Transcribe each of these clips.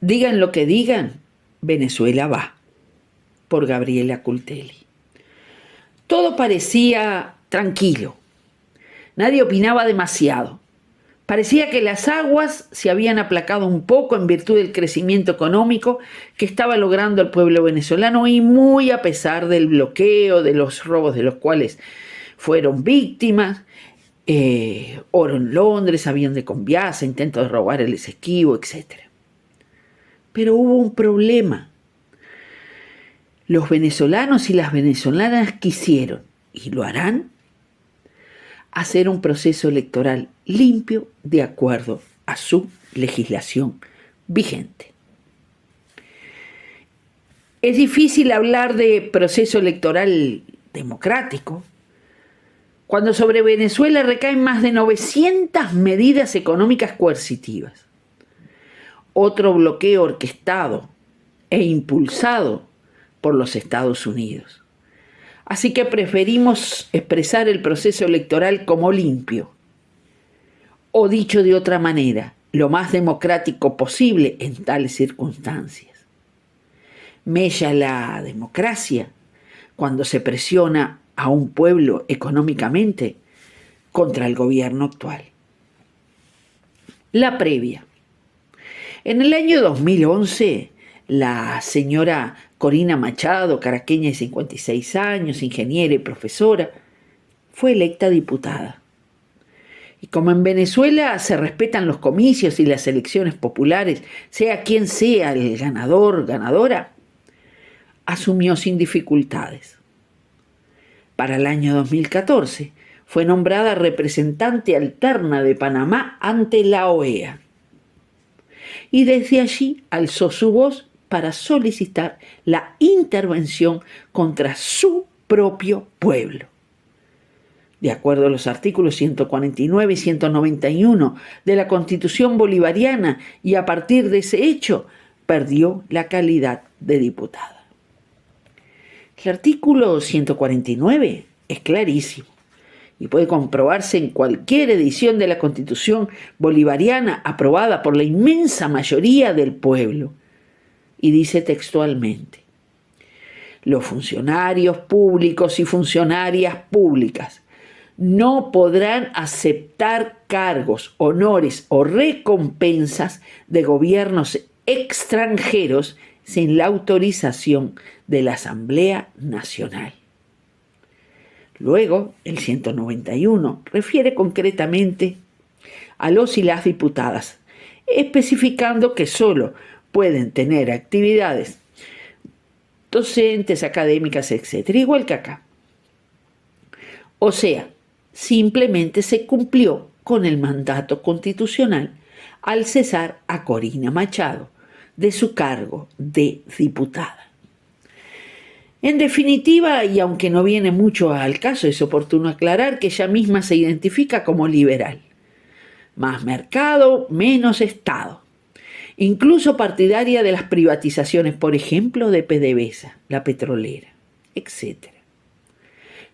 Digan lo que digan, Venezuela va, por Gabriela Cultelli. Todo parecía tranquilo, nadie opinaba demasiado. Parecía que las aguas se habían aplacado un poco en virtud del crecimiento económico que estaba logrando el pueblo venezolano y muy a pesar del bloqueo, de los robos de los cuales fueron víctimas, oro en Londres, avión de Conviasa, intentos de robar el Esequibo, etc. Pero hubo un problema. Los venezolanos y las venezolanas quisieron, y lo harán, hacer un proceso electoral limpio de acuerdo a su legislación vigente. Es difícil hablar de proceso electoral democrático cuando sobre Venezuela recaen más de 900 medidas económicas coercitivas. Otro bloqueo orquestado e impulsado por los Estados Unidos. Así que preferimos expresar el proceso electoral como limpio, o dicho de otra manera, lo más democrático posible en tales circunstancias. Mella la democracia cuando se presiona a un pueblo económicamente contra el gobierno actual. La previa. En el año 2011, la señora Corina Machado, caraqueña de 56 años, ingeniera y profesora, fue electa diputada. Y como en Venezuela se respetan los comicios y las elecciones populares, sea quien sea el ganador, ganadora, asumió sin dificultades. Para el año 2014 fue nombrada representante alterna de Panamá ante la OEA. Y desde allí alzó su voz para solicitar la intervención contra su propio pueblo. De acuerdo a los artículos 149 y 191 de la Constitución bolivariana, y a partir de ese hecho, perdió la calidad de diputada. El artículo 149 es clarísimo y puede comprobarse en cualquier edición de la Constitución bolivariana aprobada por la inmensa mayoría del pueblo. Y dice textualmente: los funcionarios públicos y funcionarias públicas no podrán aceptar cargos, honores o recompensas de gobiernos extranjeros sin la autorización de la Asamblea Nacional. Luego, el 191 refiere concretamente a los y las diputadas, especificando que solo pueden tener actividades docentes, académicas, etc., igual que acá. O sea, simplemente se cumplió con el mandato constitucional al cesar a Corina Machado de su cargo de diputada. En definitiva, y aunque no viene mucho al caso, es oportuno aclarar que ella misma se identifica como liberal. Más mercado, menos Estado. Incluso partidaria de las privatizaciones, por ejemplo, de PDVSA, la petrolera, etc.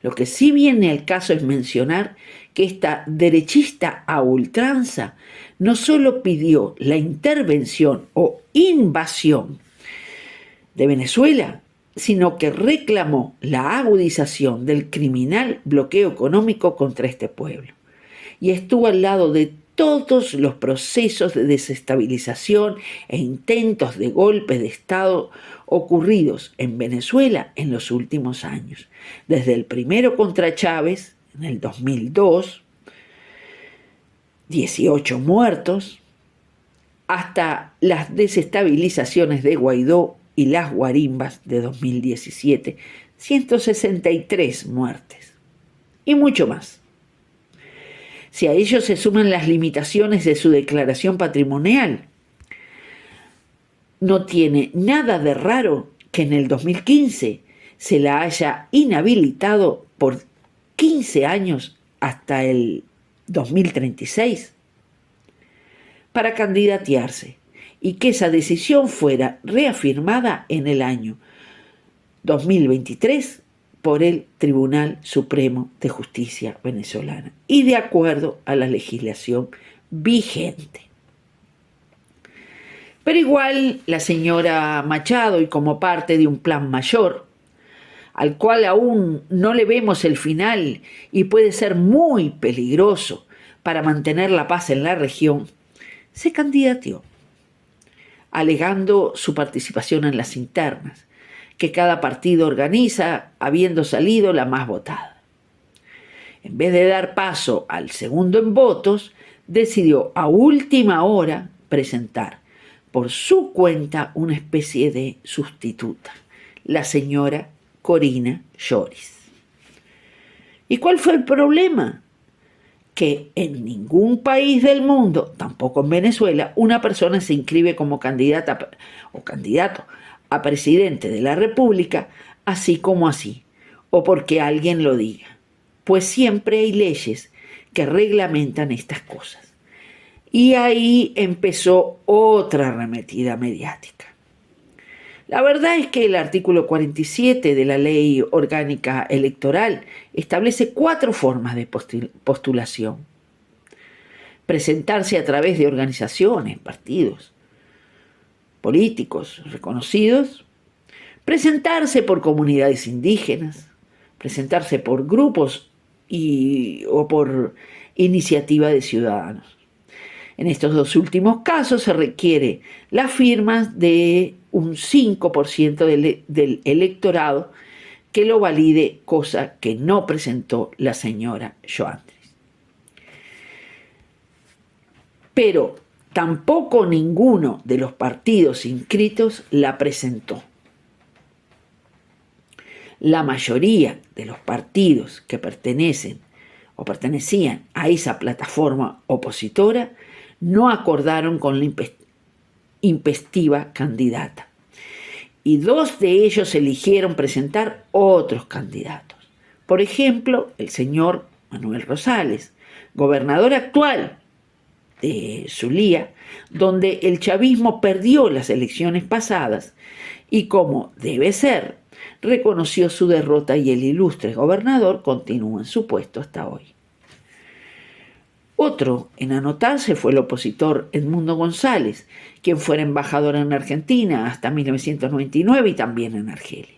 Lo que sí viene al caso es mencionar que esta derechista a ultranza no solo pidió la intervención o invasión de Venezuela, sino que reclamó la agudización del criminal bloqueo económico contra este pueblo. Y estuvo al lado de todos los procesos de desestabilización e intentos de golpe de Estado ocurridos en Venezuela en los últimos años. Desde el primero contra Chávez, en el 2002, 18 muertos, hasta las desestabilizaciones de Guaidó y las guarimbas de 2017, 163 muertes y mucho más. Si a ello se suman las limitaciones de su declaración patrimonial, no tiene nada de raro que en el 2015 se la haya inhabilitado por 15 años hasta el 2036 para candidatearse, y que esa decisión fuera reafirmada en el año 2023 por el Tribunal Supremo de Justicia venezolana y de acuerdo a la legislación vigente. Pero igual la señora Machado, y como parte de un plan mayor, al cual aún no le vemos el final y puede ser muy peligroso para mantener la paz en la región, se candidateó, alegando su participación en las internas, que cada partido organiza habiendo salido la más votada. En vez de dar paso al segundo en votos, decidió a última hora presentar por su cuenta una especie de sustituta, la señora Corina Lloris. ¿Y cuál fue el problema? Que en ningún país del mundo, tampoco en Venezuela, una persona se inscribe como candidata o candidato a presidente de la República así como así, o porque alguien lo diga, pues siempre hay leyes que reglamentan estas cosas. Y ahí empezó otra arremetida mediática. La verdad es que el artículo 47 de la Ley Orgánica Electoral establece 4 formas de postulación. Presentarse a través de organizaciones, partidos políticos reconocidos, presentarse por comunidades indígenas, presentarse por grupos o por iniciativa de ciudadanos. En estos 2 últimos casos se requiere las firmas de un 5% del electorado que lo valide, cosa que no presentó la señora Joandris. Pero tampoco ninguno de los partidos inscritos la presentó. La mayoría de los partidos que pertenecían a esa plataforma opositora no acordaron con la investida candidata. Y 2 de ellos eligieron presentar otros candidatos. Por ejemplo, el señor Manuel Rosales, gobernador actual de Zulia, donde el chavismo perdió las elecciones pasadas y, como debe ser, reconoció su derrota y el ilustre gobernador continúa en su puesto hasta hoy. Otro en anotarse fue el opositor Edmundo González, quien fuera embajador en Argentina hasta 1999 y también en Argelia.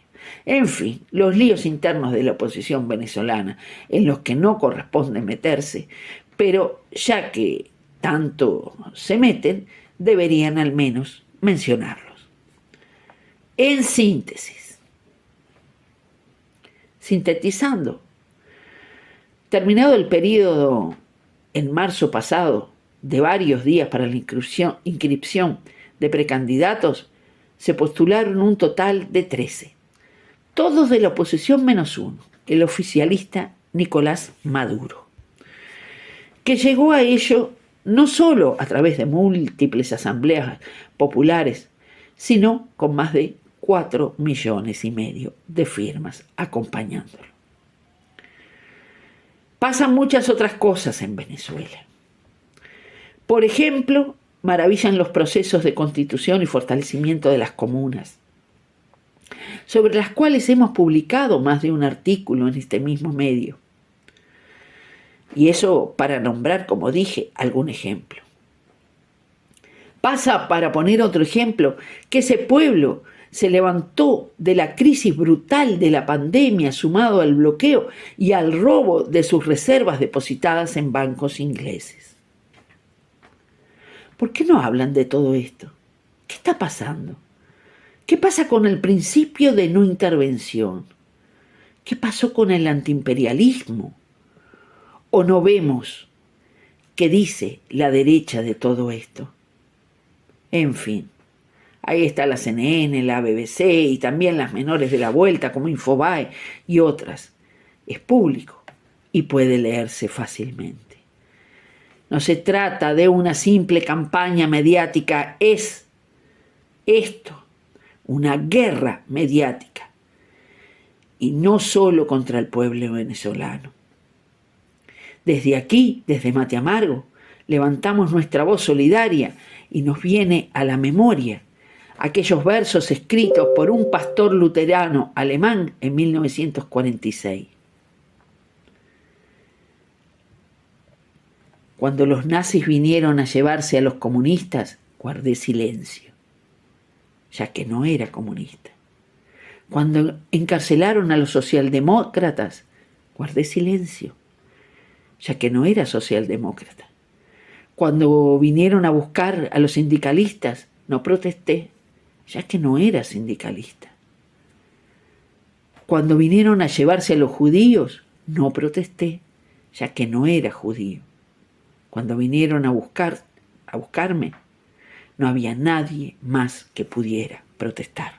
En fin, los líos internos de la oposición venezolana en los que no corresponde meterse, pero ya que tanto se meten, deberían al menos mencionarlos. En síntesis, sintetizando, terminado el periodo en marzo pasado de varios días para la inscripción de precandidatos, se postularon un total de 13, todos de la oposición menos uno, el oficialista Nicolás Maduro, que llegó a ello no solo a través de múltiples asambleas populares, sino con más de 4,5 millones de firmas acompañándolo. Pasan muchas otras cosas en Venezuela. Por ejemplo, maravillan los procesos de constitución y fortalecimiento de las comunas, sobre las cuales hemos publicado más de un artículo en este mismo medio. Y eso para nombrar, como dije, algún ejemplo. Pasa, para poner otro ejemplo, que ese pueblo se levantó de la crisis brutal de la pandemia sumado al bloqueo y al robo de sus reservas depositadas en bancos ingleses. ¿Por qué no hablan de todo esto? ¿Qué está pasando? ¿Qué pasa con el principio de no intervención? ¿Qué pasó con el antiimperialismo? ¿O no vemos qué dice la derecha de todo esto? En fin, ahí está la CNN, la BBC y también las menores de la vuelta como Infobae y otras. Es público y puede leerse fácilmente. No se trata de una simple campaña mediática, es esto, una guerra mediática. Y no solo contra el pueblo venezolano. Desde aquí, desde Mate Amargo, levantamos nuestra voz solidaria y nos viene a la memoria aquellos versos escritos por un pastor luterano alemán en 1946. Cuando los nazis vinieron a llevarse a los comunistas, guardé silencio. ya que no era comunista. Cuando encarcelaron a los socialdemócratas, guardé silencio, ya que no era socialdemócrata. Cuando vinieron a buscar a los sindicalistas, no protesté, ya que no era sindicalista. Cuando vinieron a llevarse a los judíos, no protesté, ya que no era judío. Cuando vinieron a buscarme, no había nadie más que pudiera protestar.